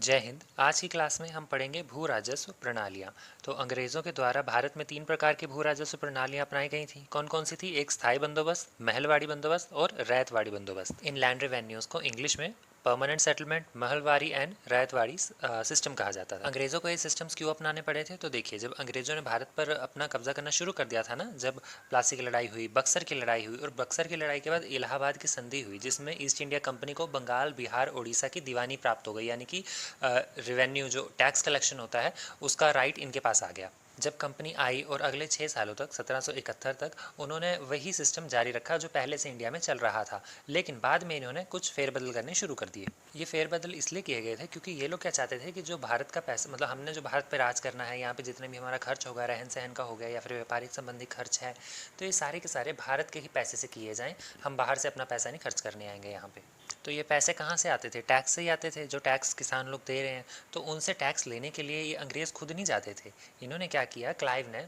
जय हिंद। आज की क्लास में हम पढ़ेंगे भू राजस्व प्रणालियाँ। तो अंग्रेज़ों के द्वारा भारत में 3 प्रकार की भू राजस्व प्रणालियाँ अपनाई गई थी। कौन कौन सी थी? एक स्थायी बंदोबस्त, महलवाड़ी बंदोबस्त और रैयतवाड़ी बंदोबस्त। इन लैंड रेवेन्यूज़ को इंग्लिश में permanent settlement, Mahalwari and ryotwari system कहा जाता था। अंग्रेज़ों को ये सिस्टम्स क्यों अपनाने पड़े थे? तो देखिए, जब अंग्रेज़ों ने भारत पर अपना कब्जा करना शुरू कर दिया था ना, जब प्लासी की लड़ाई हुई, बक्सर की लड़ाई हुई, और बक्सर की लड़ाई के बाद इलाहाबाद की संधि हुई, जिसमें ईस्ट इंडिया कंपनी को बंगाल, बिहार, उड़ीसा की दीवानी प्राप्त हो गई, यानी कि रिवेन्यू जो टैक्स कलेक्शन होता है उसका राइट इनके पास आ गया। जब कंपनी आई और अगले 6 सालों तक 1771 तक उन्होंने वही सिस्टम जारी रखा जो पहले से इंडिया में चल रहा था, लेकिन बाद में इन्होंने कुछ फेरबदल करने शुरू कर दिए। ये फेरबदल इसलिए किए गए थे क्योंकि ये लोग क्या चाहते थे कि जो भारत का पैसा, मतलब हमने जो भारत पर राज करना है, यहाँ पे जितने भी हमारा खर्च होगा, रहन सहन का हो गया या फिर व्यापारिक संबंधी खर्च है, तो ये सारे के सारे भारत के ही पैसे से किए जाएँ। हम बाहर से अपना पैसा नहीं खर्च करने आएंगे यहाँ पे। तो ये पैसे कहाँ से आते थे? टैक्स से ही आते थे, जो टैक्स किसान लोग दे रहे हैं। तो उनसे टैक्स लेने के लिए ये अंग्रेज़ खुद नहीं जाते थे। इन्होंने क्या किया,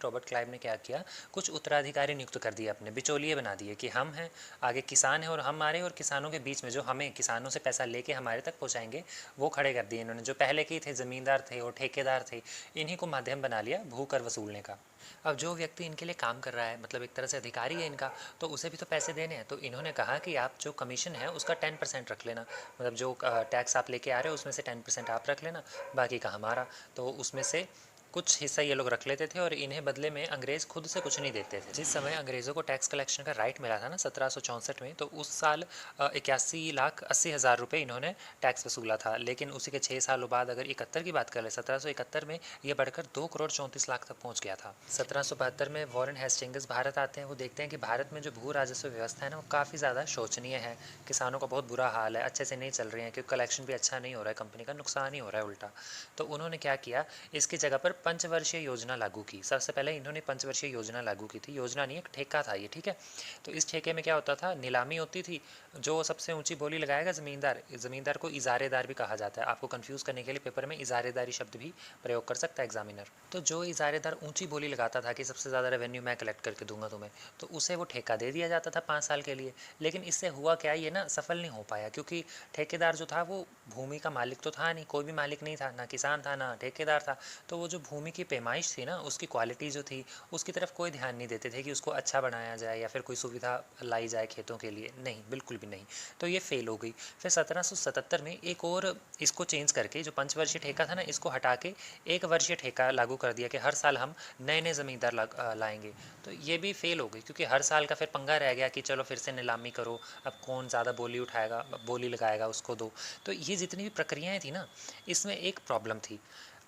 रॉबर्ट क्लाइव ने क्या किया, कुछ उत्तराधिकारी नियुक्त कर दिए, अपने बिचौलिए बना दिए कि हम हैं, आगे किसान हैं, और हमारे और किसानों के बीच में जो हमें किसानों से पैसा लेके हमारे तक पहुँचाएंगे, वो खड़े कर दिए इन्होंने। जो पहले के थे ज़मींदार थे और ठेकेदार थे, इन्हीं को माध्यम बना लिया भू कर वसूलने का। अब जो व्यक्ति इनके लिए काम कर रहा है, मतलब एक तरह से अधिकारी है इनका, तो उसे भी तो पैसे देने हैं। तो इन्होंने कहा कि आप जो कमीशन है उसका 10% रख लेना, मतलब जो टैक्स आप लेके आ रहे हो उसमें से 10% आप रख लेना, बाकी का हमारा। तो उसमें से कुछ हिस्सा ये लोग रख लेते थे और इन्हें बदले में अंग्रेज़ खुद से कुछ नहीं देते थे। जिस समय अंग्रेज़ों को टैक्स कलेक्शन का राइट मिला था ना 1764 में, तो उस साल 81,80,000 रुपये इन्होंने टैक्स वसूला था। लेकिन उसी के 6 सालों बाद अगर 71 की बात कर ले, 1771 में ये बढ़कर 2,34,00,000 तक पहुंच गया था। 1772 में वॉरेन हेस्टिंग्स भारत आते हैं। वो देखते हैं कि भारत में जो भू राजस्व व्यवस्था है ना, वो काफ़ी ज़्यादा शोचनीय है। किसानों का बहुत बुरा हाल है, अच्छे से नहीं चल रही है, क्योंकि कलेक्शन भी अच्छा नहीं हो रहा है, कंपनी का नुकसान ही हो रहा है उल्टा। तो उन्होंने क्या किया, इसकी जगह पर पंचवर्षीय योजना लागू की। सबसे पहले इन्होंने पंचवर्षीय योजना लागू की थी। योजना नहीं, एक ठेका था ये, ठीक है। तो इस ठेके में क्या होता था, नीलामी होती थी। जो सबसे ऊंची बोली लगाएगा ज़मींदार को इजारेदार भी कहा जाता है। आपको कंफ्यूज करने के लिए पेपर में इजारेदारी शब्द भी प्रयोग कर सकता है एग्जामिनर। तो जो इजारेदार ऊंची बोली लगाता था कि सबसे ज़्यादा रेवेन्यू मैं कलेक्ट करके दूंगा तुम्हें, तो उसे वो ठेका दे दिया जाता था 5 साल के लिए। लेकिन इससे हुआ क्या, ये ना सफल नहीं हो पाया, क्योंकि ठेकेदार जो था वो भूमि का मालिक तो था नहीं, कोई भी मालिक नहीं था, ना किसान था ना ठेकेदार था। तो वो जो भूमि की पैमाइश थी ना, उसकी क्वालिटी जो थी, उसकी तरफ कोई ध्यान नहीं देते थे कि उसको अच्छा बनाया जाए या फिर कोई सुविधा लाई जाए खेतों के लिए, नहीं, बिल्कुल भी नहीं। तो ये फेल हो गई। फिर 1777 में एक और इसको चेंज करके, जो पंचवर्षीय ठेका था ना, इसको हटा के 1 वर्षीय ठेका लागू कर दिया कि हर साल हम नए नए ज़मींदार लाएंगे। तो ये भी फेल हो गई, क्योंकि हर साल का फिर पंगा रह गया कि चलो फिर से नीलामी करो, अब कौन ज़्यादा बोली उठाएगा, बोली लगाएगा उसको दो। तो ये जितनी भी प्रक्रियाएं थी ना, इसमें एक प्रॉब्लम थी।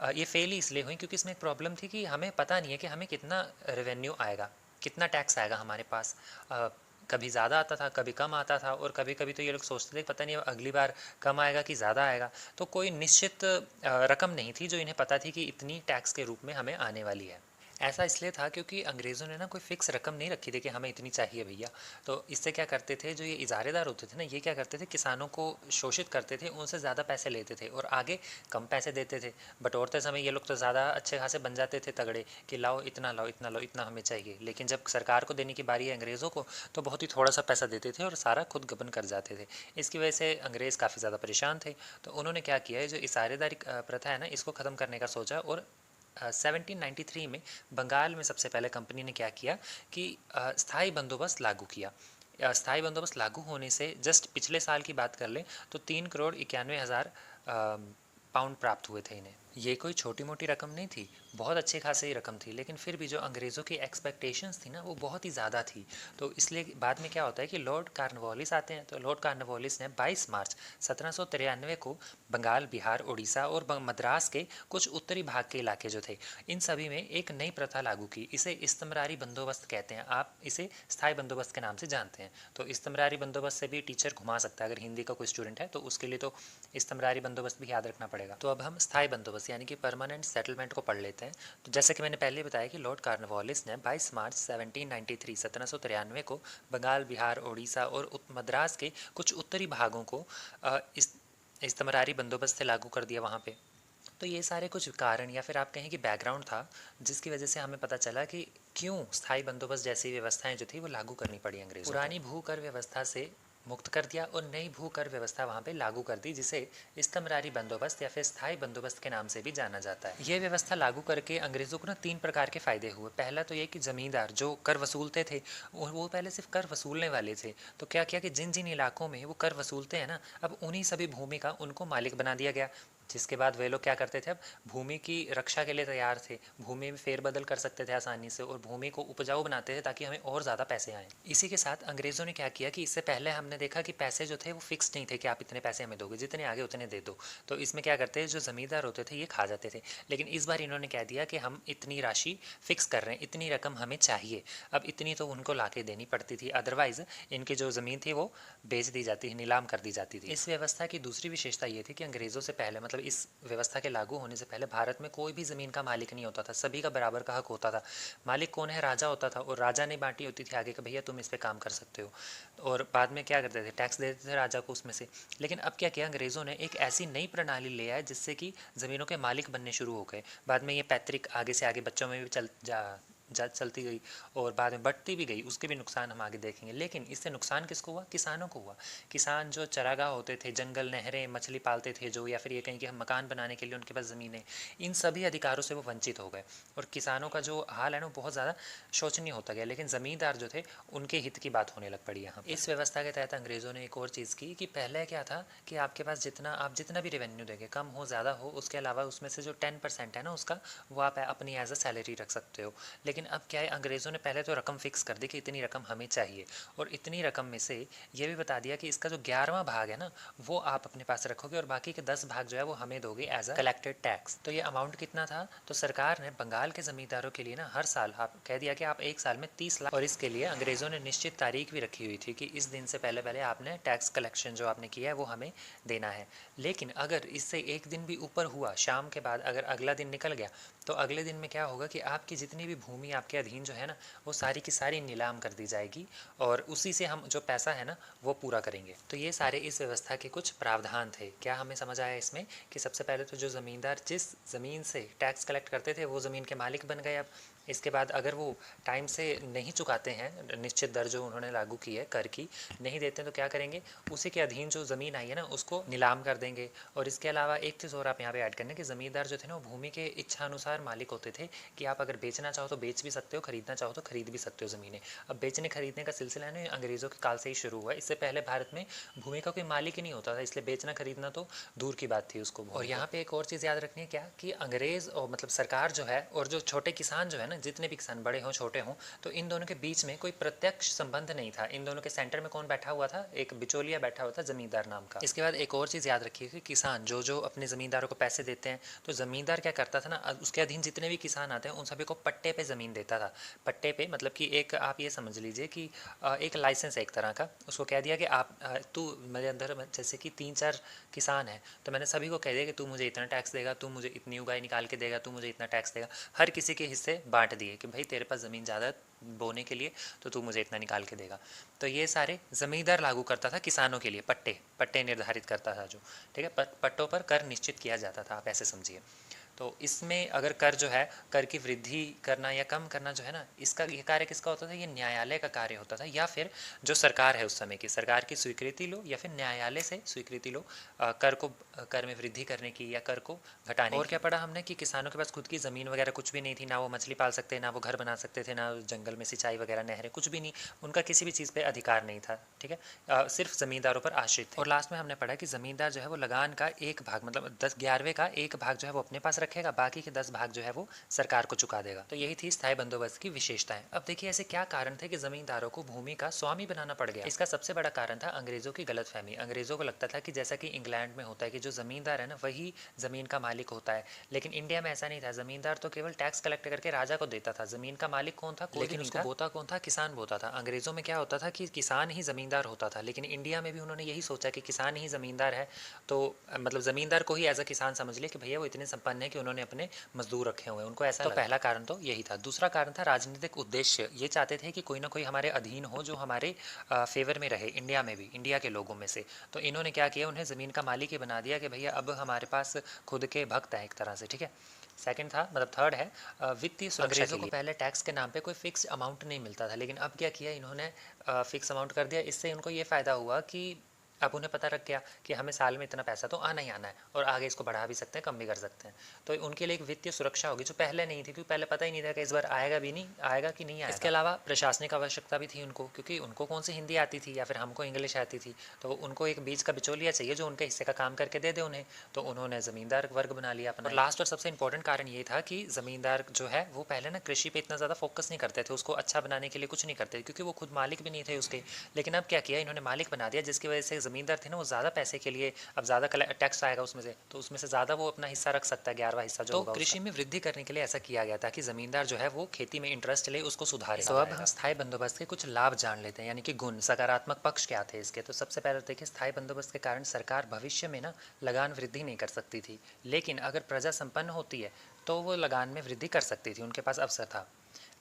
ये फेल ही इसलिए हुई क्योंकि इसमें एक प्रॉब्लम थी कि हमें पता नहीं है कि हमें कितना रेवेन्यू आएगा, कितना टैक्स आएगा हमारे पास। कभी ज़्यादा आता था, कभी कम आता था, और कभी कभी तो ये लोग सोचते थे पता नहीं अगली बार कम आएगा कि ज़्यादा आएगा। तो कोई निश्चित रकम नहीं थी जो इन्हें पता थी कि इतनी टैक्स के रूप में हमें आने वाली है। ऐसा इसलिए था क्योंकि अंग्रेज़ों ने ना कोई फ़िक्स रकम नहीं रखी थी कि हमें इतनी चाहिए भैया। तो इससे क्या करते थे, जो ये इजारेदार होते थे ना, ये क्या करते थे, किसानों को शोषित करते थे, उनसे ज़्यादा पैसे लेते थे और आगे कम पैसे देते थे। बटोरते समय ये लोग तो ज़्यादा अच्छे खासे बन जाते थे तगड़े, कि लाओ इतना, लाओ इतना, लाओ इतना हमें चाहिए। लेकिन जब सरकार को देने की बारी है अंग्रेज़ों को, तो बहुत ही थोड़ा सा पैसा देते थे और सारा खुद गबन कर जाते थे। इसकी वजह से अंग्रेज़ काफ़ी ज़्यादा परेशान थे। तो उन्होंने क्या किया है, जो इसारेदारी प्रथा है ना, इसको ख़त्म करने का सोचा। और 1793 में बंगाल में सबसे पहले कंपनी ने क्या किया कि स्थायी बंदोबस्त लागू किया। स्थायी बंदोबस्त लागू होने से जस्ट पिछले साल की बात कर लें तो 3,91,000 पाउंड प्राप्त हुए थे इन्हें। ये कोई छोटी मोटी रकम नहीं थी, बहुत अच्छी खासी रकम थी। लेकिन फिर भी जो अंग्रेज़ों की एक्सपेक्टेशंस थी ना, वो बहुत ही ज़्यादा थी। तो इसलिए बाद में क्या होता है कि लॉर्ड कार्नवालिस आते हैं। तो लॉर्ड कार्नवालिस ने 22 मार्च 1793 को बंगाल, बिहार, उड़ीसा और मद्रास के कुछ उत्तरी भाग के इलाके जो थे, इन सभी में एक नई प्रथा लागू की। इसे इस्तमरारी बंदोबस्त कहते हैं, आप इसे स्थायी बंदोबस्त के नाम से जानते हैं। तो इस्तमरारी बंदोबस्त से भी टीचर घुमा सकता है, अगर हिंदी का कोई स्टूडेंट है तो उसके लिए तो इस्तमरारी बंदोबस्त भी याद रखना पड़ेगा। तो अब हम स्थायी बंदोबस्त यानी कि परमानेंट सेटलमेंट को पढ़ लेते हैं। तो जैसे कि मैंने पहले बताया कि लॉर्ड कार्नवालिस ने 22 मार्च 1793 को बंगाल, बिहार, उड़ीसा और मद्रास के कुछ उत्तरी भागों को इस इस्तमरारी बंदोबस्त से लागू कर दिया वहाँ पे। तो ये सारे कुछ कारण या फिर आप कहें कि बैकग्राउंड था, जिसकी वजह से हमें पता चला कि क्यों स्थायी बंदोबस्त जैसी व्यवस्थाएं जो थी वो लागू करनी पड़ी अंग्रेज़ों को। पुरानी भू कर व्यवस्था से मुक्त कर दिया और नई भू कर व्यवस्था वहाँ पे लागू कर दी, जिसे इस्तमरारी बंदोबस्त या फिर स्थायी बंदोबस्त के नाम से भी जाना जाता है। ये व्यवस्था लागू करके अंग्रेज़ों को ना 3 प्रकार के फ़ायदे हुए। पहला तो ये कि ज़मींदार जो कर वसूलते थे, वो पहले सिर्फ कर वसूलने वाले थे, तो क्या किया कि जिन जिन इलाकों में वो कर वसूलते हैं ना, अब उन्हीं सभी भूमि का उनको मालिक बना दिया गया। जिसके बाद वे लोग क्या करते थे, अब भूमि की रक्षा के लिए तैयार थे, भूमि में फेरबदल कर सकते थे आसानी से और भूमि को उपजाऊ बनाते थे ताकि हमें और ज़्यादा पैसे आएँ। इसी के साथ अंग्रेज़ों ने क्या किया कि इससे पहले हमने देखा कि पैसे जो थे वो फिक्स नहीं थे कि आप इतने पैसे हमें दोगे, जितने आगे उतने दे दो। तो इसमें क्या करते हैं, जो ज़मींदार होते थे ये खा जाते थे। लेकिन इस बार इन्होंने कह दिया कि हम इतनी राशि फिक्स कर रहे हैं, इतनी रकम हमें चाहिए। अब इतनी तो उनको ला के देनी पड़ती थी, अदरवाइज़ इनकी जो ज़मीन थी वो बेच दी जाती, नीलाम कर दी जाती थी। इस व्यवस्था की दूसरी विशेषता ये थी कि अंग्रेज़ों से पहले, मतलब इस व्यवस्था के लागू होने से पहले भारत में कोई भी ज़मीन का मालिक नहीं होता था, सभी का बराबर का हक होता था। मालिक कौन है, राजा होता था, और राजा ने बांटी होती थी आगे कि भैया तुम इस पे काम कर सकते हो। और बाद में क्या करते थे, टैक्स देते थे राजा को उसमें से। लेकिन अब क्या किया अंग्रेज़ों ने, एक ऐसी नई प्रणाली ले आए जिससे कि ज़मीनों के मालिक बनने शुरू हो गए। बाद में ये पैतृक आगे से आगे बच्चों में भी चलती गई और बाद में बढ़ती भी गई, उसके भी नुकसान हम आगे देखेंगे। लेकिन इससे नुकसान किसको हुआ, किसानों को हुआ। किसान जो चरागाह होते थे, जंगल, नहरें, मछली पालते थे जो, या फिर ये कहीं कि हम मकान बनाने के लिए उनके पास ज़मीनें, इन सभी अधिकारों से वो वंचित हो गए और किसानों का जो हाल है ना बहुत ज़्यादा शोचनीय होता गया। लेकिन ज़मींदार जो थे उनके हित की बात होने लग पड़ी यहाँ। इस व्यवस्था के तहत अंग्रेज़ों ने एक और चीज़ की कि पहले क्या था कि आपके पास आप जितना भी रेवेन्यू देंगे, कम हो ज़्यादा हो, उसके अलावा उसमें से जो 10% है ना उसका, वो आप अपनी एज अ सैलरी रख सकते हो। लेकिन अब क्या है, अंग्रेज़ों ने पहले तो रकम फिक्स कर दी कि इतनी रकम हमें चाहिए, और इतनी रकम में से ये भी बता दिया कि इसका जो 11वां भाग है ना वो आप अपने पास रखोगे और बाकी के 10 भाग जो है वो हमें दोगे एज अ कलेक्टेड टैक्स। तो ये अमाउंट कितना था, तो सरकार ने बंगाल के ज़मींदारों के लिए ना हर साल आप कह दिया कि आप एक साल में 30 लाख, और इसके लिए अंग्रेज़ों ने निश्चित तारीख भी रखी हुई थी कि इस दिन से पहले पहले आपने टैक्स कलेक्शन जो आपने किया है वो हमें देना है। लेकिन अगर इससे एक दिन भी ऊपर हुआ, शाम के बाद अगर अगला दिन निकल गया, तो अगले दिन में क्या होगा कि आपकी जितनी भी भूमि आपके अधीन जो है ना वो सारी की सारी नीलाम कर दी जाएगी और उसी से हम जो पैसा है ना वो पूरा करेंगे। तो ये सारे इस व्यवस्था के कुछ प्रावधान थे। क्या हमें समझ आया इसमें कि सबसे पहले तो जो ज़मींदार जिस ज़मीन से टैक्स कलेक्ट करते थे वो ज़मीन के मालिक बन गए। अब इसके बाद अगर वो टाइम से नहीं चुकाते हैं, निश्चित दर जो उन्होंने लागू की है कर की नहीं देते हैं, तो क्या करेंगे, उसी के अधीन जो ज़मीन आई है ना उसको नीलाम कर देंगे। और इसके अलावा एक चीज़ और आप यहाँ पे ऐड करने कि ज़मींदार जो थे ना वो भूमि के इच्छा अनुसार मालिक होते थे कि आप अगर बेचना चाहो तो बेच भी सकते हो, खरीदना चाहो तो खरीद भी सकते हो ज़मीनें। अब बेचने खरीदने का सिलसिला ना अंग्रेज़ों के काल से ही शुरू हुआ। इससे पहले भारत में भूमि का कोई मालिक ही नहीं होता था, इसलिए बेचना खरीदना तो दूर की बात थी उसको। और यहाँ पे एक और चीज़ याद रखनी है क्या कि अंग्रेज़ और मतलब सरकार जो है और जो छोटे किसान जो है ना, जितने भी किसान बड़े हों छोटे हों, तो इन दोनों के बीच में कोई प्रत्यक्ष संबंध नहीं था। इन दोनों के सेंटर में कौन बैठा हुआ था, एक बिचौलिया बैठा हुआ था ज़मींदार नाम का। इसके बाद एक और चीज़ याद रखिए कि किसान जो जो अपने ज़मींदारों को पैसे देते हैं, तो ज़मींदार क्या करता था ना, उसके अधीन जितने भी किसान आते हैं उन सभी को पट्टे पे ज़मीन देता था। पट्टे पे मतलब कि एक आप ये समझ लीजिए कि एक लाइसेंस है एक तरह का। उसको कह दिया कि आप तू मेरे अंदर जैसे कि 3-4 किसान हैं, तो मैंने सभी को कह दिया कि तू मुझे इतना टैक्स देगा, तू मुझे इतनी उगाई निकाल के देगा, तू मुझे इतना टैक्स देगा। हर किसी के हिस्से बांट दिए कि भाई तेरे पास ज़मीन ज़्यादा बोने के लिए तो तू मुझे इतना निकाल के देगा। तो ये सारे ज़मींदार लागू करता था किसानों के लिए, पट्टे पट्टे निर्धारित करता था जो, ठीक है, पट्टों पर कर निश्चित किया जाता था, आप ऐसे समझिए। तो इसमें अगर कर जो है, कर की वृद्धि करना या कम करना जो है ना, इसका ये कार्य किसका होता था, ये न्यायालय का कार्य होता था, या फिर जो सरकार है उस समय की सरकार की स्वीकृति लो या फिर न्यायालय से स्वीकृति लो कर में वृद्धि करने की या कर को घटाने की। और क्या पढ़ा हमने कि किसानों के पास खुद की ज़मीन वगैरह कुछ भी नहीं थी, ना वो मछली पाल सकते, ना वो घर बना सकते थे, ना जंगल में सिंचाई वगैरह नहरें कुछ भी नहीं, उनका किसी भी चीज़ पर अधिकार नहीं था, ठीक है, सिर्फ ज़मींदारों पर आश्रित थे। और लास्ट में हमने पढ़ा कि ज़मींदार जो है वो लगान का एक भाग मतलब 10/11 का एक भाग जो है वो अपने पास रखेगा, बाकी के 10 भाग जो है वो सरकार को चुका देगा। तो यही थी स्थायी बंदोबस्त की विशेषताएं। अब देखिए ऐसे क्या कारण थे कि जमींदारों को भूमि का स्वामी बनाना पड़ गया। इसका सबसे बड़ा कारण था अंग्रेजों की गलतफहमी। अंग्रेजों को लगता था कि जैसा कि इंग्लैंड में होता है कि जो जमींदार है ना वही जमीन का मालिक होता है, लेकिन इंडिया में ऐसा नहीं था। जमींदार तो केवल टैक्स कलेक्ट करके राजा को देता था, जमीन का मालिक कौन था, लेकिन उसको बोता कौन था, किसान बोता था। अंग्रेजों में क्या होता था कि किसान ही जमींदार होता था, लेकिन इंडिया में भी उन्होंने यही सोचा कि किसान ही जमींदार है, तो मतलब जमींदार को ही एज अ किसान समझ ले कि भैया वो इतने संपन्न है कि उन्होंने अपने मजदूर रखे हुए हैं, उनको ऐसा। तो पहला कारण तो यही था। दूसरा कारण था राजनीतिक उद्देश्य। ये चाहते थे कि कोई ना कोई हमारे अधीन हो जो हमारे फेवर में रहे, इंडिया में भी, इंडिया के लोगों में से। तो इन्होंने क्या किया, उन्हें ज़मीन का मालिक ही बना दिया कि भैया अब हमारे पास खुद के भक्त हैं एक तरह से, ठीक है। सेकंड था, मतलब थर्ड है, वित्तीय सुरक्षा। अंग्रेजों को पहले टैक्स के नाम पे कोई फिक्स अमाउंट नहीं मिलता था, लेकिन अब क्या किया इन्होंने, फिक्स अमाउंट कर दिया। इससे इनको ये फ़ायदा हुआ कि अब उन्हें पता लग गया कि हमें साल में इतना पैसा तो आना ही आना है, और आगे इसको बढ़ा भी सकते हैं, कम भी कर सकते हैं। तो उनके लिए एक वित्तीय सुरक्षा होगी जो पहले नहीं थी, क्योंकि पहले पता ही नहीं था कि इस बार आएगा भी नहीं, आएगा कि नहीं आएगा। इसके अलावा प्रशासनिक आवश्यकता भी थी उनको, क्योंकि उनको कौन सी हिंदी आती थी या फिर हमको इंग्लिश आती थी, तो उनको एक बीच का बिचौलिया चाहिए जो उनके हिस्से का काम करके दे दे उन्हें। तो उन्होंने ज़मींदार वर्ग बना लिया अपना। और लास्ट और सबसे इंपॉर्टेंट कारण ये था कि ज़मींदार जो है वो पहले ना कृषि पे इतना ज़्यादा फोकस नहीं करते थे, उसको अच्छा बनाने के लिए कुछ नहीं करते, क्योंकि वो खुद मालिक भी नहीं थे उसके। लेकिन अब क्या किया इन्होंने, मालिक बना दिया, जिसकी वजह से ज़मींदार थे ना वो ज़्यादा पैसे के लिए, अब ज़्यादा टैक्स आएगा उसमें से, तो उसमें से ज़्यादा वो अपना हिस्सा रख सकता है, 11वां हिस्सा जो होगा। तो कृषि में वृद्धि करने के लिए ऐसा किया गया था कि ज़मींदार जो है वो खेती में इंटरेस्ट ले, उसको सुधारे। तो अब हम स्थायी बंदोबस्त के कुछ लाभ जान लेते हैं, यानी कि गुण, सकारात्मक पक्ष क्या थे इसके। तो सबसे पहले देखिए, स्थायी बंदोबस्त के कारण सरकार भविष्य में ना लगान वृद्धि नहीं कर सकती थी, लेकिन अगर प्रजा संपन्न होती है तो वो लगान में वृद्धि कर सकती थी, उनके पास अवसर था।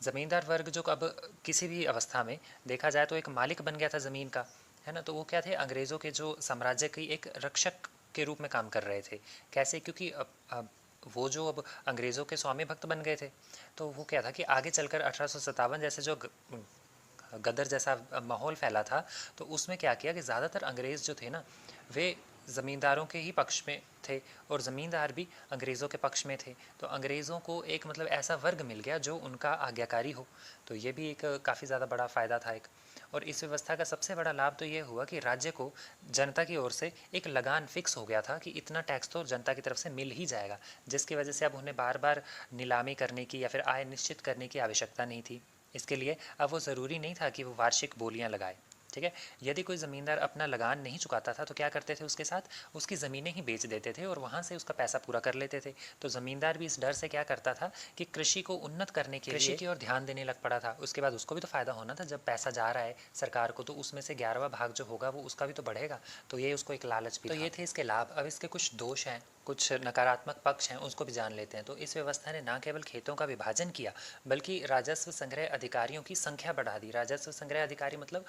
ज़मींदार वर्ग जो अब किसी भी अवस्था में देखा जाए तो एक मालिक बन गया था ज़मीन का, है ना। तो वो क्या थे, अंग्रेज़ों के जो साम्राज्य की एक रक्षक के रूप में काम कर रहे थे। कैसे, क्योंकि अब वो जो अब अंग्रेज़ों के स्वामी भक्त बन गए थे, तो वो क्या था कि आगे चलकर 1857 जैसे जो गदर जैसा माहौल फैला था, तो उसमें क्या किया कि ज़्यादातर अंग्रेज़ जो थे ना, वे ज़मींदारों के ही पक्ष में थे, और ज़मींदार भी अंग्रेज़ों के पक्ष में थे। तो अंग्रेज़ों को एक मतलब ऐसा वर्ग मिल गया जो उनका आज्ञाकारी हो, तो ये भी एक काफ़ी ज़्यादा बड़ा फ़ायदा था एक। और इस व्यवस्था का सबसे बड़ा लाभ तो ये हुआ कि राज्य को जनता की ओर से एक लगान फिक्स हो गया था कि इतना टैक्स तो जनता की तरफ से मिल ही जाएगा, जिसकी वजह से अब उन्हें बार बार नीलामी करने की या फिर आय निश्चित करने की आवश्यकता नहीं थी। इसके लिए अब वो ज़रूरी नहीं था कि वो वार्षिक बोलियां लगाए, ठीक है। यदि कोई ज़मींदार अपना लगान नहीं चुकाता था तो क्या करते थे, उसके साथ उसकी ज़मीनें ही बेच देते थे और वहाँ से उसका पैसा पूरा कर लेते थे। तो ज़मींदार भी इस डर से क्या करता था कि कृषि को उन्नत करने के लिए कृषि की ओर ध्यान देने लग पड़ा था। उसके बाद उसको भी तो फ़ायदा होना था, जब पैसा जा रहा है सरकार को तो उसमें से 11वां भाग जो होगा वो उसका भी तो बढ़ेगा। तो ये उसको एक लालच भी था। तो ये थे इसके लाभ। अब इसके कुछ दोष हैं, कुछ नकारात्मक पक्ष हैं, उसको भी जान लेते हैं। तो इस व्यवस्था ने न केवल खेतों का विभाजन किया, बल्कि राजस्व संग्रह अधिकारियों की संख्या बढ़ा दी। राजस्व संग्रह अधिकारी मतलब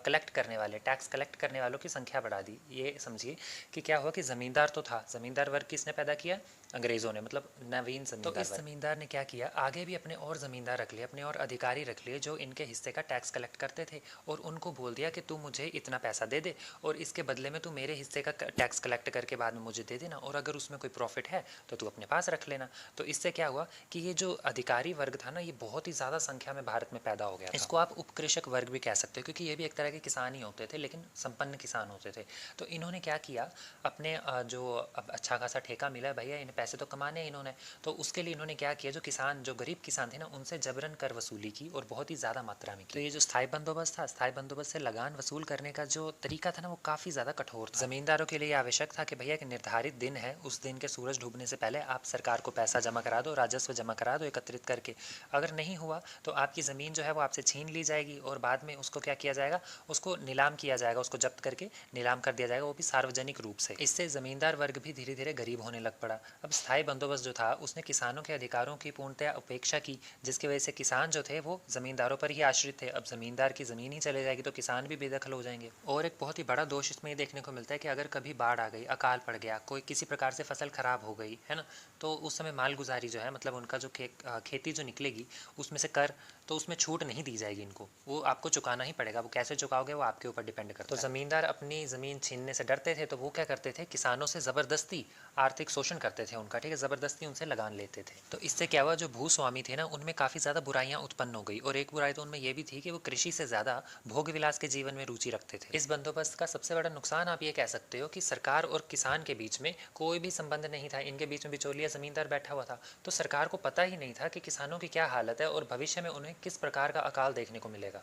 कलेक्ट करने वाले, टैक्स कलेक्ट करने वालों की संख्या बढ़ा दी। ये समझिए कि क्या हुआ कि ज़मींदार तो था, ज़मींदार वर्ग किसने पैदा किया, अंग्रेज़ों ने, मतलब नवीन ज़मींदार। तो इस ज़मींदार ने क्या किया, आगे भी अपने और ज़मींदार रख लिए, अपने और अधिकारी रख लिए जो इनके हिस्से का टैक्स कलेक्ट करते थे, और उनको बोल दिया कि तू मुझे इतना पैसा दे दे और इसके बदले में तू मेरे हिस्से का टैक्स कलेक्ट करके बाद में मुझे दे देना, और अगर उसमें कोई प्रॉफिट है तो तू अपने पास रख लेना। तो इससे क्या हुआ कि ये जो अधिकारी वर्ग था ना, ये बहुत ही ज़्यादा संख्या में भारत में पैदा हो गया था। इसको आप उपकृषक वर्ग भी कह सकते हो, क्योंकि ये भी एक तरह के किसान ही होते थे, लेकिन संपन्न किसान होते थे। तो इन्होंने क्या किया, अपने जो अब अच्छा खासा ठेका मिला है भैया, इन्हें पैसे तो कमाने हैं इन्होंने, तो उसके लिए इन्होंने क्या किया, जो किसान, जो गरीब किसान थे ना, उनसे जबरन कर वसूली की, और बहुत ही ज़्यादा मात्रा में की। तो ये जो स्थायी बंदोबस्त था, स्थायी बंदोबस्त से लगान वसूल करने का जो तरीका था ना, वो काफ़ी ज़्यादा कठोर था। ज़मींदारों के लिए आवश्यक था कि भैया एक निर्धारित दिन है, उस दिन के सूरज डूबने से पहले आप सरकार को पैसा जमा करा दो, राजस्व जमा करा दो एकत्रित करके। अगर नहीं हुआ तो आपकी ज़मीन जो है वो आपसे छीन ली जाएगी, और बाद में उसको क्या किया जाएगा, उसको नीलाम किया जाएगा, उसको जब्त करके नीलाम कर दिया जाएगा, वो भी सार्वजनिक रूप से। इससे ज़मींदार वर्ग भी धीरे धीरे गरीब होने लग पड़ा। अब स्थायी बंदोबस्त जो था उसने किसानों के अधिकारों की पूर्णतया उपेक्षा की, जिसकी वजह से किसान जो थे वो ज़मींदारों पर ही आश्रित थे। अब ज़मींदार की ज़मीन ही चले जाएगी तो किसान भी बेदखल हो जाएंगे। और एक बहुत ही बड़ा दोष इसमें ये देखने को मिलता है कि अगर कभी बाढ़ आ गई, अकाल पड़ गया, कोई किसी प्रकार से फसल खराब हो गई, है ना, तो उस समय मालगुजारी जो है, मतलब उनका जो खेती जो निकलेगी उसमें से कर, तो उसमें छूट नहीं दी जाएगी इनको, वो आपको चुकाना ही पड़ेगा। वो कैसे चुकाओगे वो आपके ऊपर डिपेंड करता है। तो ज़मींदार अपनी ज़मीन छीनने से डरते थे, तो वो क्या करते थे, किसानों से ज़बरदस्ती आर्थिक शोषण करते थे उनका, ठीक है, ज़बरदस्ती उनसे लगान लेते थे। तो इससे क्या हुआ, जो भूस्वामी थे ना, उनमें काफ़ी ज़्यादा बुराइयाँ उत्पन्न हो गई, और एक बुराई तो उनमें ये भी थी कि वो कृषि से ज़्यादा भोग विलास के जीवन में रुचि रखते थे। इस बंदोबस्त का सबसे बड़ा नुकसान आप ये कह सकते हो कि सरकार और किसान के बीच में कोई भी संबंध नहीं था, इनके बीच में बिचौलिया ज़मींदार बैठा हुआ था। तो सरकार को पता ही नहीं था कि किसानों की क्या हालत है और भविष्य में उन्हें किस प्रकार का अकाल देखने को मिलेगा।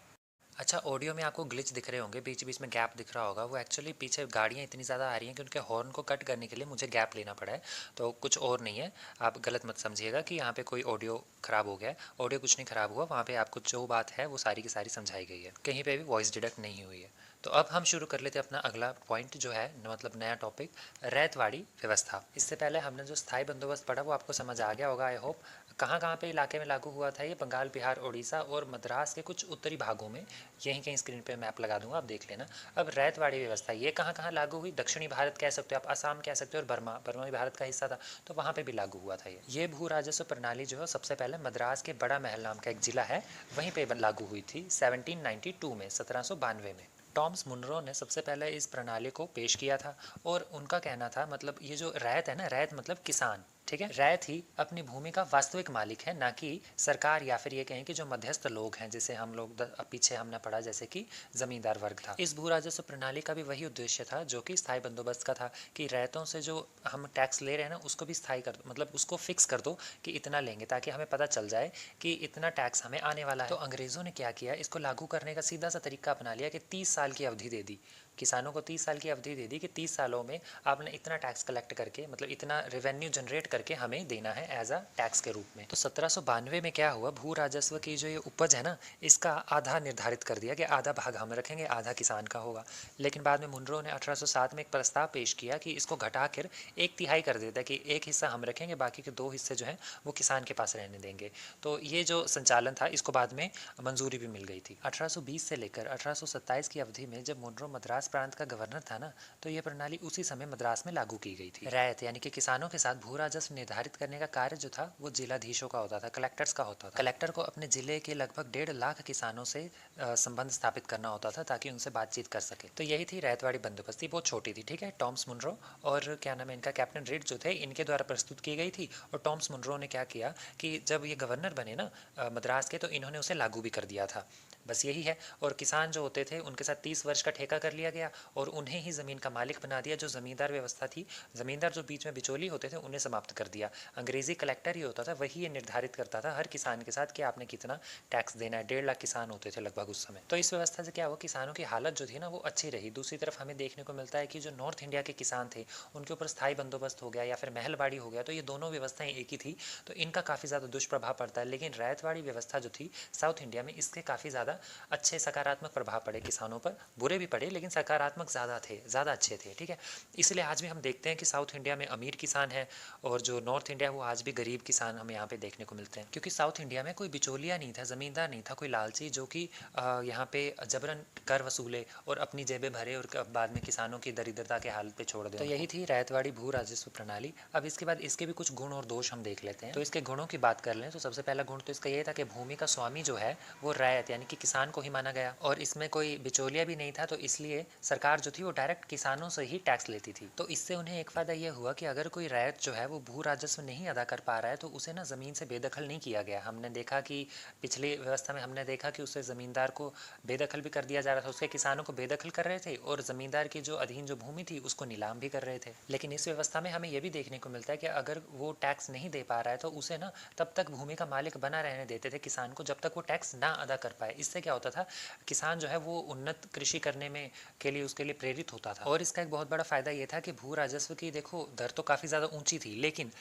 अच्छा, ऑडियो में आपको ग्लिच दिख रहे होंगे, बीच बीच में गैप दिख रहा होगा, वो एक्चुअली पीछे गाड़ियाँ इतनी ज़्यादा आ रही हैं कि उनके हॉर्न को कट करने के लिए मुझे गैप लेना पड़ा है, तो कुछ और नहीं है। आप गलत मत समझिएगा कि यहाँ पे कोई ऑडियो ख़राब हो गया है। ऑडियो कुछ नहीं ख़राब हुआ, वहाँ पे आपको जो बात है वो सारी की सारी समझाई गई है, कहीं पे भी वॉइस डिडक्ट नहीं हुई है। तो अब हम शुरू कर लेते हैं अपना अगला पॉइंट जो है मतलब नया टॉपिक, रैतवाड़ी व्यवस्था। इससे पहले हमने जो स्थायी बंदोबस्त पढ़ा वो आपको समझ आ गया होगा आई होप। कहाँ कहाँ पे इलाके में लागू हुआ था ये, बंगाल, बिहार, उड़ीसा और मद्रास के कुछ उत्तरी भागों में। यहीं कहीं स्क्रीन पे मैप लगा दूंगा, आप देख लेना। अब रैतवाड़ी व्यवस्था ये कहाँ कहाँ लागू हुई, दक्षिणी भारत कह सकते हो आप, असम कह सकते हो, और बर्मा, बर्मा भी भारत का हिस्सा था, तो वहाँ पे भी लागू हुआ था ये भू राजस्व प्रणाली जो है सबसे पहले मद्रास के बड़ा महल नाम का एक जिला है वहीं पे लागू हुई थी 1792 में, 1792 में। टॉम्स मुनरो ने सबसे पहले इस प्रणाली को पेश किया था और उनका कहना था, मतलब ये जो रैत है ना, रैत मतलब किसान, ठीक है। रैत ही अपनी भूमि का वास्तविक मालिक है, ना कि सरकार या फिर ये कहें कि जो मध्यस्थ लोग हैं, जैसे हम लोग पीछे हमने पढ़ा जैसे कि जमींदार वर्ग था। इस भू राजस्व प्रणाली का भी वही उद्देश्य था जो कि स्थायी बंदोबस्त का था, कि रैतों से जो हम टैक्स ले रहे हैं ना उसको भी स्थायी कर दो, मतलब उसको फिक्स कर दो कि इतना लेंगे, ताकि हमें पता चल जाए कि इतना टैक्स हमें आने वाला है। तो अंग्रेज़ों ने क्या किया, इसको लागू करने का सीधा सा तरीका अपना लिया कि 30 साल की अवधि दे दी, किसानों को 30 साल की अवधि दे दी कि 30 सालों में आपने इतना टैक्स कलेक्ट करके, मतलब इतना रेवेन्यू जनरेट करके हमें देना है एज अ टैक्स के रूप में। तो 1792 में क्या हुआ, भू राजस्व की जो ये उपज है ना, इसका आधा निर्धारित कर दिया कि आधा भाग हम रखेंगे, आधा किसान का होगा। लेकिन बाद में मुनरो ने 1807 में एक प्रस्ताव पेश किया कि इसको घटाकर 1/3 कर देता है, कि एक हिस्सा हम रखेंगे, बाकी के 2 हिस्से जो हैं वो किसान के पास रहने देंगे। तो ये जो संचालन था इसको बाद में मंजूरी भी मिल गई थी। 1820 से लेकर 1827 की अवधि में जब मुनरो मद्रास प्रांत का गवर्नर था ना, तो ये प्रणाली उसी समय मद्रास में लागू की गई थी। रैयत यानी कि किसानों के साथ भू राजस्व निर्धारित करने का कार्य जो था वो जिलाधीशों का होता था, कलेक्टर्स का होता था। कलेक्टर को अपने जिले के लगभग 1.5 लाख किसानों से संबंध स्थापित करना होता था ताकि उनसे बातचीत कर सके। तो यही थी रैयतवाड़ी बंदोबस्ती, बहुत छोटी थी, ठीक है। टॉम्स मुनरो और क्या नाम है इनका, कैप्टन रिड जो थे, इनके द्वारा प्रस्तुत की गई थी। और टॉम्स मुनरो ने क्या किया कि जब ये गवर्नर बने ना मद्रास के, तो इन्होंने उसे लागू भी कर दिया था। बस यही है। और किसान जो होते थे उनके साथ 30 वर्ष का ठेका कर लिया गया और उन्हें ही ज़मीन का मालिक बना दिया। जो ज़मींदार व्यवस्था थी, ज़मींदार जो बीच में बिचौली होते थे उन्हें समाप्त कर दिया। अंग्रेज़ी कलेक्टर ही होता था, वही ये निर्धारित करता था हर किसान के साथ कि आपने कितना टैक्स देना है। 1.5 लाख किसान होते थे लगभग उस समय। तो इस व्यवस्था से क्या हुआ, किसानों की हालत जो थी ना वो अच्छी रही। दूसरी तरफ हमें देखने को मिलता है कि जो नॉर्थ इंडिया के किसान थे उनके ऊपर स्थायी बंदोबस्त हो गया या फिर महलबाड़ी हो गया, तो ये दोनों व्यवस्थाएं एक ही थी, तो इनका काफ़ी ज़्यादा दुष्प्रभाव पड़ता है। लेकिन रैयतवाड़ी व्यवस्था जो थी साउथ इंडिया में, इसके काफ़ी ज़्यादा अच्छे सकारात्मक प्रभाव पड़े किसानों पर। बुरे भी पड़े लेकिन सकारात्मक ज़्यादा थे, ज़्यादा अच्छे थे, ठीक है। इसलिए आज भी हम देखते हैं कि साउथ इंडिया में अमीर किसान है और जो नॉर्थ इंडिया वो आज भी गरीब किसान हमें यहाँ पे देखने को मिलते हैं। क्योंकि साउथ इंडिया में कोई बिचौलिया नहीं था, ज़मींदार नहीं था, कोई लालची जो कि यहाँ पे जबरन कर वसूले और अपनी जेबें भरे और बाद में किसानों की दरिद्रता के हालत पे छोड़ दे। तो यही थी रैयतवाड़ी भू राजस्व प्रणाली। अब इसके बाद इसके भी कुछ गुण और दोष हम देख लेते हैं। तो इसके गुणों की बात कर लें तो सबसे पहला गुण तो इसका ये था कि भूमि का स्वामी जो है वो रैयत यानी कि किसान को ही माना गया, और इसमें कोई बिचौलिया भी नहीं था। तो इसलिए सरकार जो थी वो डायरेक्ट किसानों से ही टैक्स लेती थी। तो इससे उन्हें एक फ़ायदा ये हुआ कि अगर कोई रैयत जो है वो भू राजस्व नहीं अदा कर पा रहा है तो उसे ना ज़मीन से बेदखल नहीं किया गया। हमने देखा कि पिछली व्यवस्था में हमने देखा कि उससे ज़मींदार को बेदखल भी कर दिया जा रहा था, उसके किसानों को बेदखल कर रहे थे और ज़मींदार की जो अधीन जो भूमि थी उसको नीलाम भी कर रहे थे। लेकिन इस व्यवस्था में हमें यह भी देखने को मिलता है कि अगर वो टैक्स नहीं दे पा रहा है तो उसे ना तब तक भूमि का मालिक बना रहने देते थे किसान को, जब तक वो टैक्स ना अदा कर पाए। इससे क्या होता था, किसान जो है वो उन्नत कृषि करने में के लिए उसके लिए प्रेरित होता था। और इसका एक बहुत बड़ा फ़ायदा ये था कि भू राजस्व की देखो दर तो काफ़ी ज़्यादा ऊंची थी, लेकिन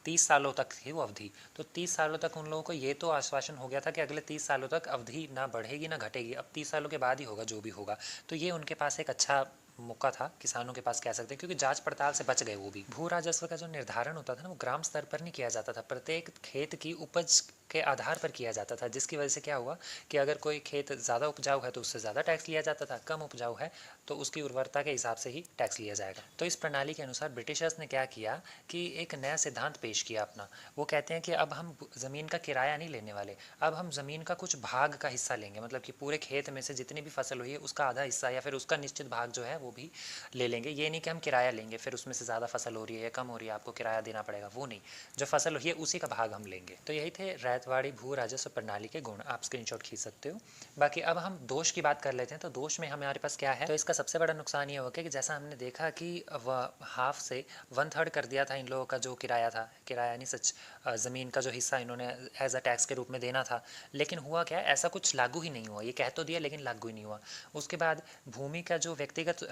30 सालों तक थी वो अवधि। तो 30 सालों तक उन लोगों को ये तो आश्वासन हो गया था कि अगले 30 सालों तक अवधि ना बढ़ेगी ना घटेगी, अब 30 सालों के बाद ही होगा जो भी होगा। तो ये उनके पास एक अच्छा मौका था किसानों के पास, कह सकते हैं, क्योंकि जांच पड़ताल से बच गए वो भी। भू राजस्व का जो निर्धारण होता था ना वो ग्राम स्तर पर नहीं किया जाता था, प्रत्येक खेत की उपज के आधार पर किया जाता था। जिसकी वजह से क्या हुआ कि अगर कोई खेत ज़्यादा उपजाऊ है तो उससे ज़्यादा टैक्स लिया जाता था, कम उपजाऊ है तो उसकी उर्वरता के हिसाब से ही टैक्स लिया जाएगा। तो इस प्रणाली के अनुसार ब्रिटिशर्स ने क्या किया कि एक नया सिद्धांत पेश किया अपना। वो कहते हैं कि अब हम ज़मीन का किराया नहीं लेने वाले, अब हम ज़मीन का कुछ भाग का हिस्सा लेंगे। मतलब कि पूरे खेत में से जितनी भी फसल हुई है उसका आधा हिस्सा या फिर उसका निश्चित भाग जो है वो भी ले लेंगे। ये नहीं कि हम किराया लेंगे फिर उसमें से ज़्यादा फसल हो रही है या कम हो रही है आपको किराया देना पड़ेगा, वो नहीं। जो फसल हुई है उसी का भाग हम लेंगे। तो यही थे रैयतवाड़ी भू राजस्व प्रणाली के गुण, आप स्क्रीनशॉट खींच सकते हो। बाकी अब हम दोष की बात कर लेते हैं। तो दोष में हमारे पास क्या है, तो इसका सबसे बड़ा नुकसान ये हो गया कि जैसा हमने देखा कि वह हाफ से 1/3 कर दिया था इन लोगों का जो किराया था, किराया नहीं सच ज़मीन का जो हिस्सा इन्होंने एज अ टैक्स के रूप में देना था। लेकिन हुआ क्या, ऐसा कुछ लागू ही नहीं हुआ। ये कह तो दिया लेकिन लागू ही नहीं हुआ। उसके बाद भूमि का जो व्यक्तिगत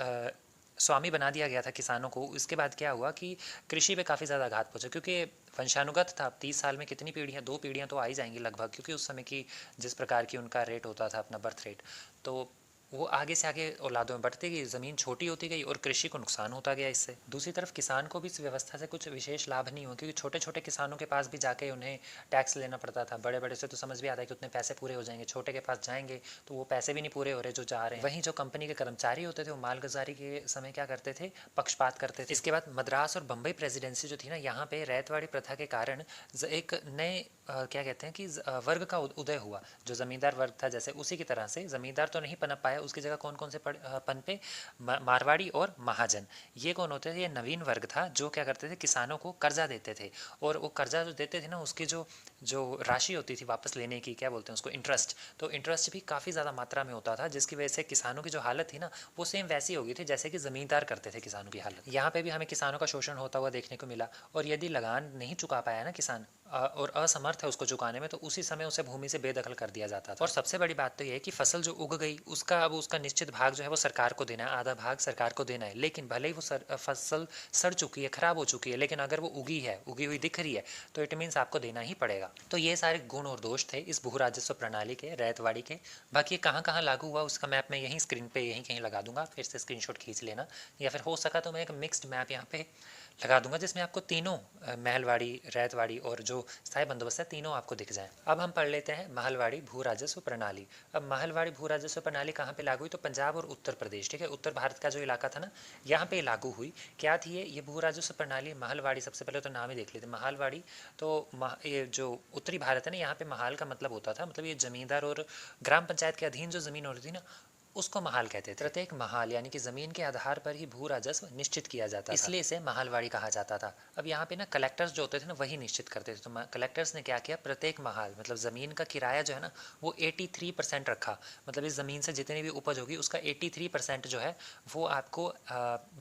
स्वामी बना दिया गया था किसानों को। इसके बाद क्या हुआ कि कृषि पे काफ़ी ज़्यादा आघात पहुंचा, क्योंकि वंशानुगत था। 30 साल में कितनी पीढ़ियाँ, 2 पीढ़ियाँ तो आ ही जाएंगी लगभग, क्योंकि उस समय की जिस प्रकार की उनका रेट होता था अपना बर्थ रेट, तो वो आगे से आगे औलादों में बढ़ती गई, ज़मीन छोटी होती गई और कृषि को नुकसान होता गया इससे। दूसरी तरफ किसान को भी इस व्यवस्था से कुछ विशेष लाभ नहीं हुआ, क्योंकि छोटे छोटे किसानों के पास भी जाके उन्हें टैक्स लेना पड़ता था। बड़े बड़े से तो समझ भी आता है कि उतने पैसे पूरे हो जाएंगे, छोटे के पास जाएंगे तो वो पैसे भी नहीं पूरे हो रहे जो जा रहे हैं। वहीं जो कंपनी के कर्मचारी होते थे वो मालगुजारी के समय क्या करते थे, पक्षपात करते थे। इसके बाद मद्रास और बम्बई प्रेसिडेंसी जो थी ना, यहाँ पे रैयतवाड़ी प्रथा के कारण एक नए क्या कहते हैं कि वर्ग का उदय हुआ, जो ज़मींदार वर्ग था। जैसे उसी की तरह से ज़मींदार तो नहीं पनप पाया, उसकी जगह कौन कौन से पनपे, मारवाड़ी और महाजन। ये कौन होते थे, ये नवीन वर्ग था जो क्या करते थे, किसानों को कर्जा देते थे। और वो कर्जा जो देते थे ना, उसकी जो जो राशि होती थी वापस लेने की, क्या बोलते हैं उसको, इंटरेस्ट। तो इंटरेस्ट भी काफ़ी ज़्यादा मात्रा में होता था, जिसकी वजह से किसानों की जो हालत थी ना, वो सेम वैसी हो गई थी जैसे कि ज़मींदार करते थे किसानों की हालत। यहाँ पे भी हमें किसानों का शोषण होता हुआ देखने को मिला। और यदि लगान नहीं चुका पाया ना किसान, और असमर्थ है उसको चुकाने में, तो उसी समय उसे भूमि से बेदखल कर दिया जाता था। और सबसे बड़ी बात तो ये है कि फसल जो उग गई उसका अब उसका निश्चित भाग जो है वो सरकार को देना है, आधा भाग सरकार को देना है। लेकिन भले ही वो फसल सड़ चुकी है, खराब हो चुकी है, लेकिन अगर वो उगी है, उगी हुई दिख रही है, तो इट मीन्स आपको देना ही पड़ेगा। तो ये सारे गुण और दोष थे इस भू राजस्व प्रणाली के, रैयतवाड़ी के। बाकी कहाँ कहाँ लागू हुआ उसका मैप मैं यहीं स्क्रीन पे यहीं कहीं लगा दूंगा, फिर से स्क्रीनशॉट खींच लेना, या फिर हो सका तो मैं एक मिक्स्ड मैप यहाँ पे लगा दूंगा जिसमें आपको तीनों महलवाड़ी, रैयतवाड़ी और जो स्थायी बंदोबस्त है, तीनों आपको दिख जाएं। अब हम पढ़ लेते हैं महलवाड़ी भू राजस्व प्रणाली। अब महलवाड़ी भू राजस्व प्रणाली कहाँ पे लागू हुई, तो पंजाब और उत्तर प्रदेश, ठीक है, उत्तर भारत का जो इलाका था ना, यहाँ पे लागू हुई। क्या थी ये भू राजस्व प्रणाली, महलवाड़ी। सबसे पहले तो नाम ही देख लेते, महलवाड़ी। तो ये जो उत्तरी भारत है ना, यहाँ पे महाल का मतलब होता था, मतलब ये जमींदार और ग्राम पंचायत के अधीन जो जमीन होती थी ना, उसको महाल कहते थे। प्रत्येक महाल यानी कि ज़मीन के आधार पर ही भू राजस्व निश्चित किया जाता था, इसलिए इसे महालवाड़ी कहा जाता था। अब यहाँ पे ना कलेक्टर्स जो होते थे ना, वही निश्चित करते थे। तो कलेक्टर्स ने क्या किया, प्रत्येक महाल मतलब ज़मीन का किराया जो है ना, वो 83% रखा। मतलब इस ज़मीन से जितनी भी उपज होगी उसका 83% जो है वो आपको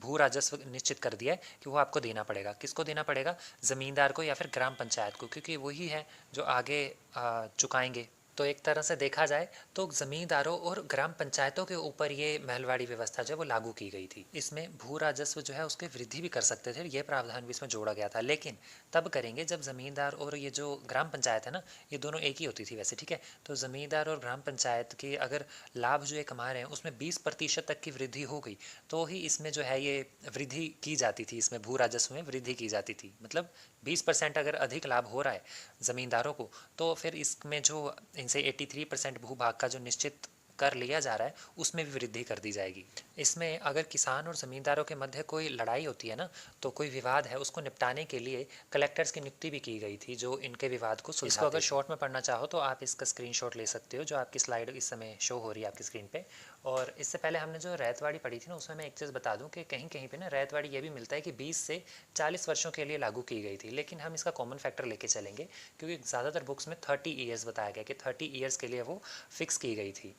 भू राजस्व निश्चित कर दिया है कि वो आपको देना पड़ेगा। किसको देना पड़ेगा, ज़मींदार को या फिर ग्राम पंचायत को, क्योंकि वही है जो आगे चुकाएंगे। तो एक तरह से देखा जाए तो ज़मींदारों और ग्राम पंचायतों के ऊपर ये महलवाड़ी व्यवस्था जो है वो लागू की गई थी। इसमें भू राजस्व जो है उसकी वृद्धि भी कर सकते थे, ये प्रावधान भी इसमें जोड़ा गया था, लेकिन तब करेंगे जब ज़मींदार और ये जो ग्राम पंचायत है ना, ये दोनों एक ही होती थी वैसे, ठीक है। तो ज़मींदार और ग्राम पंचायत के अगर लाभ जो ये कमा रहे हैं उसमें 20% तक की वृद्धि हो गई, तो ही इसमें जो है ये वृद्धि की जाती थी, इसमें भू राजस्व में वृद्धि की जाती थी। मतलब 20% अगर अधिक लाभ हो रहा है ज़मींदारों को, तो फिर इसमें जो इनसे 83% भूभाग का जो निश्चित कर लिया जा रहा है उसमें भी वृद्धि कर दी जाएगी। इसमें अगर किसान और ज़मींदारों के मध्य कोई लड़ाई होती है ना, तो कोई विवाद है, उसको निपटाने के लिए कलेक्टर्स की नियुक्ति भी की गई थी जो इनके विवाद को सुलझाते। इसको अगर शॉर्ट में पढ़ना चाहो तो आप इसका स्क्रीनशॉट ले सकते हो, जो आपकी स्लाइड इस समय शो हो रही है आपकी स्क्रीन पे। और इससे पहले हमने जो रैयतवाड़ी पढ़ी थी ना, उसमें मैं एक चीज़ बता दूं कि कहीं कहीं पे ना रैयतवाड़ी ये भी मिलता है कि 20 से 40 वर्षों के लिए लागू की गई थी, लेकिन हम इसका कॉमन फैक्टर लेके चलेंगे, क्योंकि ज़्यादातर बुक्स में 30 ईयर्स बताया गया कि 30 ईयर्स के लिए वो फिक्स की गई थी।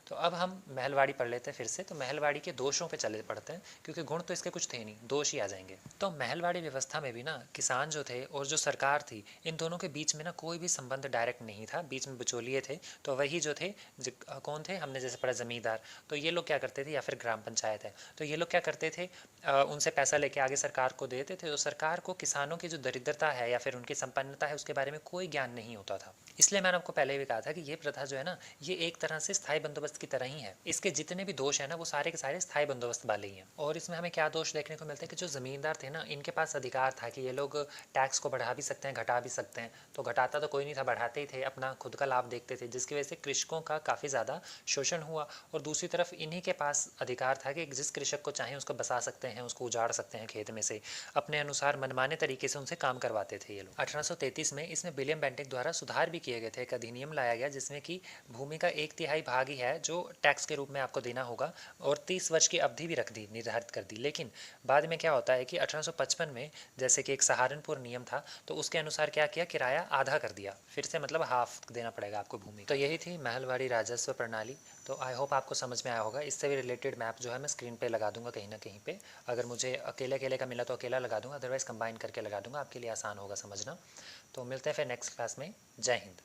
तो अब हम महलवाड़ी पढ़ लेते हैं फिर से। तो महलवाड़ी के दोषों पे चले पढ़ते हैं, क्योंकि गुण तो इसके कुछ थे नहीं, दोष ही आ जाएंगे। तो महलवाड़ी व्यवस्था में भी ना किसान जो थे और जो सरकार थी, इन दोनों के बीच में ना कोई भी संबंध डायरेक्ट नहीं था, बीच में बिचौलिए थे। तो वही जो थे कौन थे, हमने जैसे पढ़ा ज़मींदार, तो ये लोग क्या करते थे, या फिर ग्राम पंचायत है, तो ये लोग क्या करते थे, उनसे पैसा लेके आगे सरकार को देते थे। तो सरकार को किसानों की जो दरिद्रता है या फिर उनकी संपन्नता है उसके बारे में कोई ज्ञान नहीं होता था। इसलिए मैंने आपको पहले भी कहा था कि ये प्रथा जो है ना, ये एक तरह से स्थायी बंदोबस्त की तरह ही है। इसके जितने भी दोष है ना, वो सारे के सारे स्थायी बंदोबस्त वाले ही हैं। और इसमें हमें क्या दोष देखने को मिलते हैं कि जो ज़मींदार थे ना, इनके पास अधिकार था कि ये लोग टैक्स को बढ़ा भी सकते हैं, घटा भी सकते हैं। तो घटाता तो कोई नहीं था, बढ़ाते ही थे, अपना खुद का लाभ देखते थे, जिसकी वजह से कृषकों का काफ़ी ज़्यादा शोषण हुआ। और दूसरी तरफ इन्हीं के पास अधिकार था कि जिस कृषक को चाहें उसको बसा सकते हैं, उसको उजाड़ सकते हैं खेत में से, अपने अनुसार मनमाने तरीके से उनसे काम करवाते थे ये लोग। 1833 में इसमें विलियम बेंटिक द्वारा सुधार भी किए गए थे, एक अधिनियम लाया गया जिसमें कि भूमि का 1/3 भाग ही है जो टैक्स के रूप में आपको देना होगा, और 30 वर्ष की अवधि भी रख दी, निर्धारित कर दी। लेकिन बाद में क्या होता है कि 1855 में जैसे कि एक सहारनपुर नियम था, तो उसके अनुसार क्या किया, किराया आधा कर दिया फिर से, मतलब हाफ देना पड़ेगा आपको भूमि। तो यही थी महलवाड़ी राजस्व प्रणाली। तो आई होप आपको समझ में आया होगा। इससे भी रिलेटेड मैप जो है मैं स्क्रीन पे लगा दूंगा कहीं ना कहीं पे। अगर मुझे अकेले अकेले का मिला तो अकेला लगा दूंगा, अदरवाइज़ कंबाइन करके लगा दूंगा, आपके लिए आसान होगा समझना। तो मिलते हैं फिर नेक्स्ट क्लास में। जय हिंद।